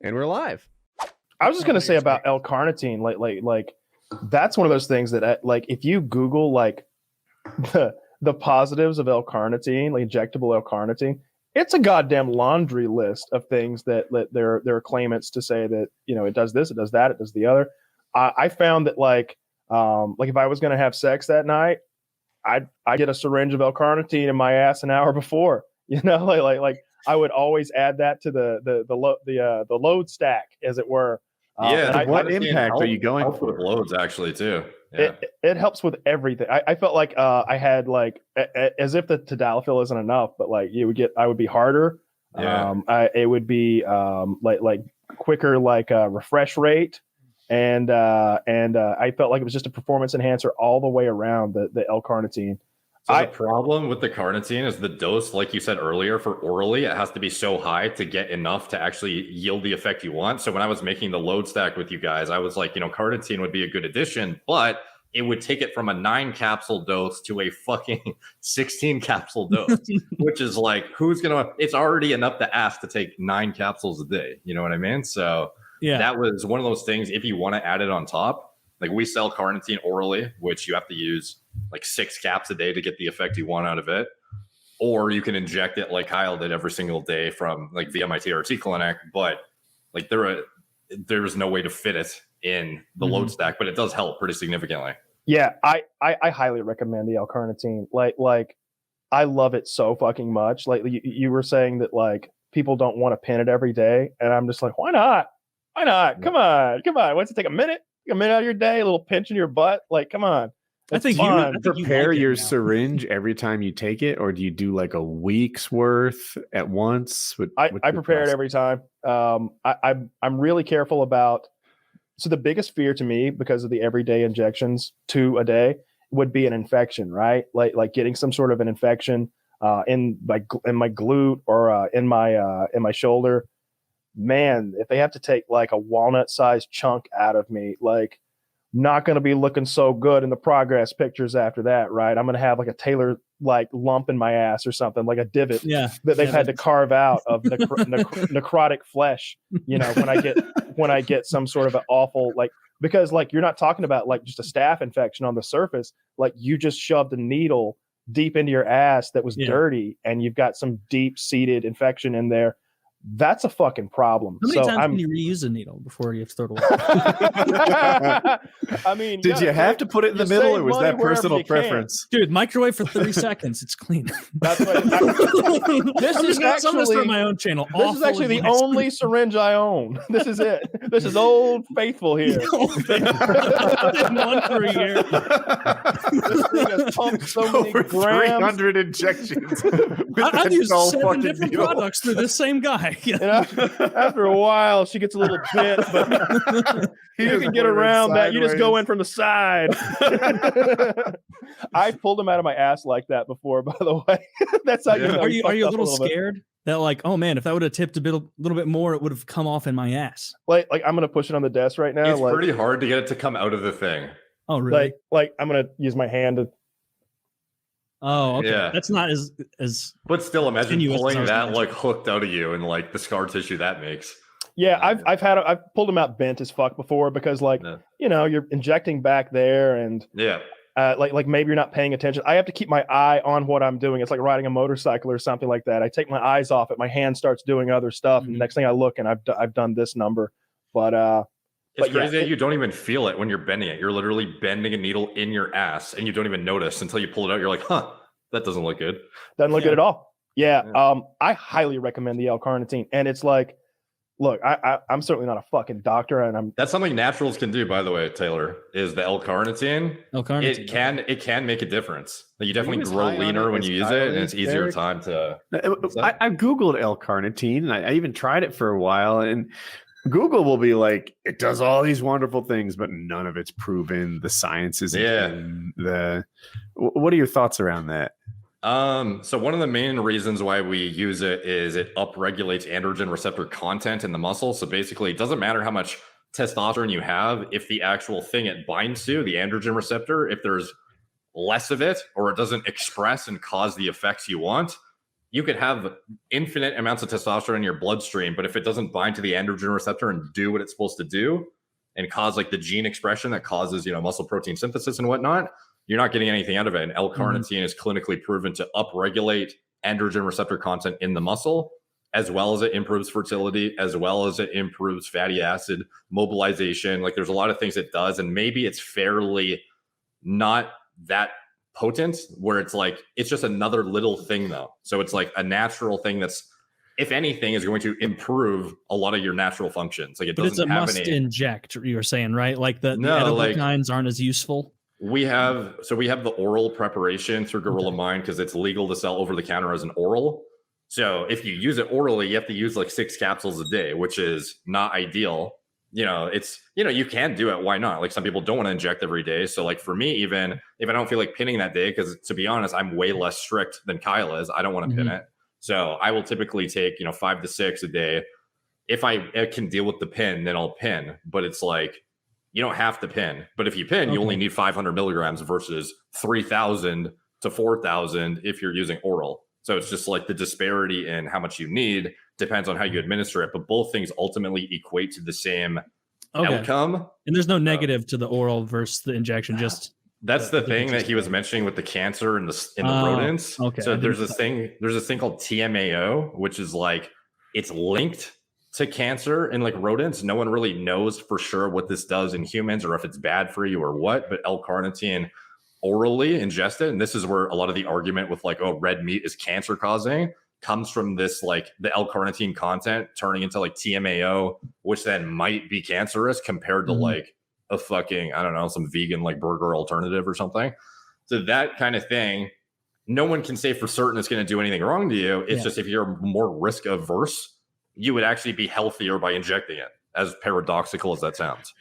And we're live. I was just gonna say about L-Carnitine, like that's one of those things that like if you Google like the positives of L-Carnitine, like injectable L-Carnitine, it's a goddamn laundry list of things that there are claimants to say that, you know, it does this, it does that, it does the other. I found that like if I was gonna have sex that night, I get a syringe of L-Carnitine in my ass an hour before. You know, like I would always add that to the load stack, as it were. Yeah. What impact are you going for? With loads, actually, too. Yeah. It helps with everything. I felt like I had like as if the tadalafil isn't enough, but like I would be harder. Yeah. It would be like quicker, like refresh rate, and I felt like it was just a performance enhancer all the way around the L-Carnitine. So the problem with the carnitine is the dose, like you said earlier, for orally, it has to be so high to get enough to actually yield the effect you want. So when I was making the load stack with you guys, I was like, you know, carnitine would be a good addition, but it would take it from a 9 capsule dose to a fucking 16 capsule dose, which is like, it's already enough to ask to take 9 capsules a day. You know what I mean? So yeah, that was one of those things. If you want to add it on top, like we sell carnitine orally, which you have to use like 6 caps a day to get the effect you want out of it. Or you can inject it like Kyle did every single day from like the MIT clinic. But like there's no way to fit it in the load stack, but it does help pretty significantly. Yeah, I highly recommend the L-Carnitine. Like I love it so fucking much. Like you were saying that like people don't want to pin it every day. And I'm just like, why not? Why not? Yeah. Come on. What's it take a minute? A minute out of your day, a little pinch in your butt. Like, come on. I think you prepare your syringe every time you take it, or do you do like a week's worth at once? I prepare it every time. I'm really careful about. So the biggest fear to me, because of the everyday injections, 2 a day, would be an infection, right? Like getting some sort of an infection in my glute or in my shoulder. Man, if they have to take like a walnut-sized chunk out of me, like, not going to be looking so good in the progress pictures after that, right? I'm going to have like a Taylor like lump in my ass or something, like a divot that they've had to carve out of necrotic flesh. You know, when I get some sort of an awful, like, because like you're not talking about like just a staph infection on the surface, like you just shoved a needle deep into your ass that was dirty, and you've got some deep seated infection in there. That's a fucking problem. How many times can you reuse a needle before you have to throw it away? I mean, did you have to put it in the middle, or was that personal preference? Dude, microwave for 30 seconds. It's clean. That's what this is actually for my own channel. This is actually the only syringe I own. This is it. This is Old Faithful here. One for a year. This thing has pumped so many over grams. 300 injections. I've used 7 different products through this same guy. You know, after a while, she gets a little bit, but you can get around that. You just go in from the side. I pulled him out of my ass like that before, by the way. That's how you know. Are you a little scared that like, oh man, if that would have tipped a little bit more, it would have come off in my ass? Like I'm gonna push it on the desk right now. It's pretty hard to get it to come out of the thing. Oh really? Like I'm gonna use my hand to. Oh, okay. Yeah. That's not as. But still, imagine pulling that like hooked out of you and like the scar tissue that makes. Yeah, I've pulled them out bent as fuck before, because like you know, you're injecting back there, and like maybe you're not paying attention. I have to keep my eye on what I'm doing. It's like riding a motorcycle or something like that. I take my eyes off it, my hand starts doing other stuff, and the next thing I look, and I've done this number, but It's crazy that you don't even feel it when you're bending it. You're literally bending a needle in your ass, and you don't even notice until you pull it out. You're like, huh, that doesn't look good. Doesn't look good at all. Yeah. I highly recommend the L-Carnitine. And it's like, look, I'm certainly not a fucking doctor, and that's something naturals can do, by the way, Taylor, is the L-Carnitine. It can make a difference. Like, you definitely grow leaner when you use it, and it's easier time to. I Googled L-Carnitine, and I even tried it for a while, and Google will be like, it does all these wonderful things, but none of it's proven. The science isn't in what are your thoughts around that? So one of the main reasons why we use it is it upregulates androgen receptor content in the muscle. So basically, it doesn't matter how much testosterone you have, if the actual thing it binds to, the androgen receptor, if there's less of it, or it doesn't express and cause the effects you want, you could have infinite amounts of testosterone in your bloodstream, but if it doesn't bind to the androgen receptor and do what it's supposed to do and cause like the gene expression that causes, muscle protein synthesis and whatnot, you're not getting anything out of it. And L-carnitine is clinically proven to upregulate androgen receptor content in the muscle, as well as it improves fertility, as well as it improves fatty acid mobilization. Like there's a lot of things it does. And maybe it's fairly not that potent, where it's like, it's just another little thing though. So it's like a natural thing that's, if anything, is going to improve a lot of your natural functions. Like but it's a must inject, you were saying, right? Like the edible kinds aren't as useful. We have the oral preparation through Gorilla Mind because it's legal to sell over the counter as an oral. So if you use it orally, you have to use like 6 capsules a day, which is not ideal. You can do it. Why not? Like some people don't want to inject every day. So like for me, even if I don't feel like pinning that day, because to be honest, I'm way less strict than Kyle is. I don't want to pin it. So I will typically take, 5 to 6 a day. If I can deal with the pin, then I'll pin. But it's like, you don't have to pin. But if you pin, you only need 500 milligrams versus 3,000 to 4,000 if you're using oral. So it's just like the disparity in how much you need depends on how you administer it. But both things ultimately equate to the same outcome. And there's no negative to the oral versus the injection. Just that's the thing that he was mentioning with the cancer and the rodents. Okay. So there's this thing called TMAO, which is like it's linked to cancer in like rodents. No one really knows for sure what this does in humans or if it's bad for you or what. But L-carnitine orally ingested, and this is where a lot of the argument with like, oh, red meat is cancer causing, comes from this, like the L-carnitine content turning into like TMAO, which then might be cancerous compared to like a fucking, I don't know, some vegan like burger alternative or something. So that kind of thing, no one can say for certain it's going to do anything wrong to you. It's just if you're more risk averse, you would actually be healthier by injecting it, as paradoxical as that sounds.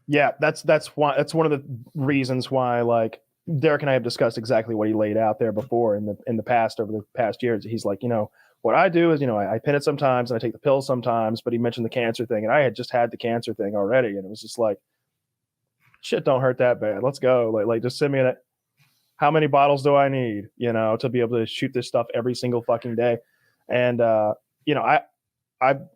Yeah, that's one of the reasons why like Derek and I have discussed exactly what he laid out there before in the past, over the past years. He's like, what I do is, I pin it sometimes and I take the pills sometimes, but he mentioned the cancer thing and I had just had the cancer thing already. And it was just like, shit, don't hurt that bad. Let's go. Like just send me that. How many bottles do I need, to be able to shoot this stuff every single fucking day? And,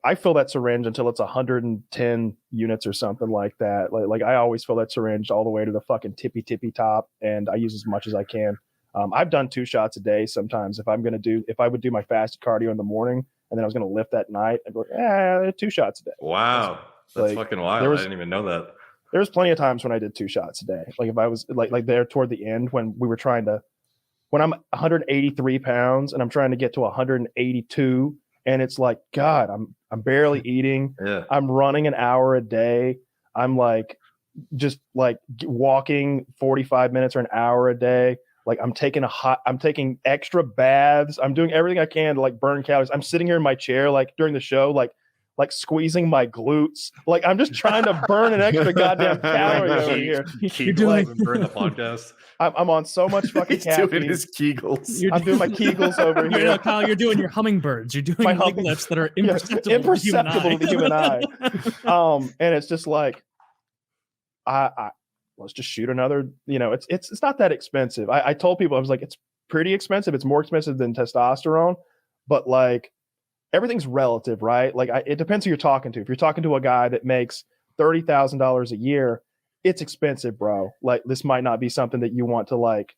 I fill that syringe until it's 110 units or something like that. Like I always fill that syringe all the way to the fucking tippy top, and I use as much as I can. I've done 2 shots a day sometimes. If I would do my fasted cardio in the morning and then I was going to lift that night, I'd be like, 2 shots a day. Wow, that's fucking wild. I didn't even know that. There was plenty of times when I did 2 shots a day. Like if I was like there toward the end when I'm 183 pounds and I'm trying to get to 182. And it's like, God, I'm barely eating. Yeah. I'm running an hour a day. I'm like, just like walking 45 minutes or an hour a day. Like I'm taking extra baths. I'm doing everything I can to like burn calories. I'm sitting here in my chair, like during the show, like squeezing my glutes. Like I'm just trying to burn an extra goddamn calorie over here. You're doing during the podcast. I'm on so much fucking caffeine. Doing his Kegels. I'm doing my Kegels over here. Kyle, you're doing your hummingbirds. You're doing leg lifts that are imperceptible to the human eye. And it's just like, I let's just shoot another. It's not that expensive. I told people, I was like, it's pretty expensive. It's more expensive than testosterone, but like everything's relative, right? Like it depends who you're talking to. If you're talking to a guy that makes $30,000 a year, it's expensive, bro. Like this might not be something that you want to like,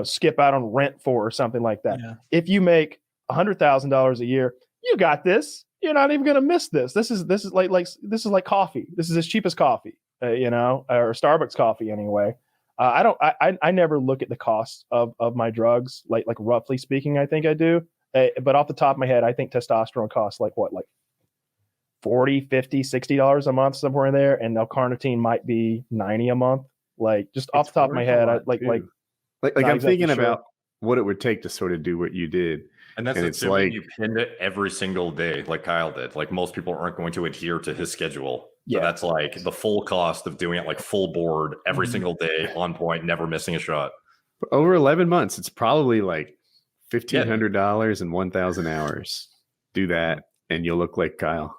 skip out on rent for or something like that. Yeah. If you make $100,000 a year, you got this. You're not even going to miss this. This is like coffee. This is as cheap as coffee, or Starbucks coffee anyway. I never look at the costs of my drugs, like roughly speaking, I think I do. But off the top of my head, I think testosterone costs like $40, $50, $60 a month, somewhere in there, and L-carnitine might be $90 a month. Like just off the top of my head, I'm thinking about what it would take to sort of do what you did. And that's it's like you pinned it every single day, like Kyle did. Like most people aren't going to adhere to his schedule. So that's like the full cost of doing it like full board every single day, on point, never missing a shot. For over 11 months, it's probably like $1,500 and 1,000 hours. Do that, and you'll look like Kyle.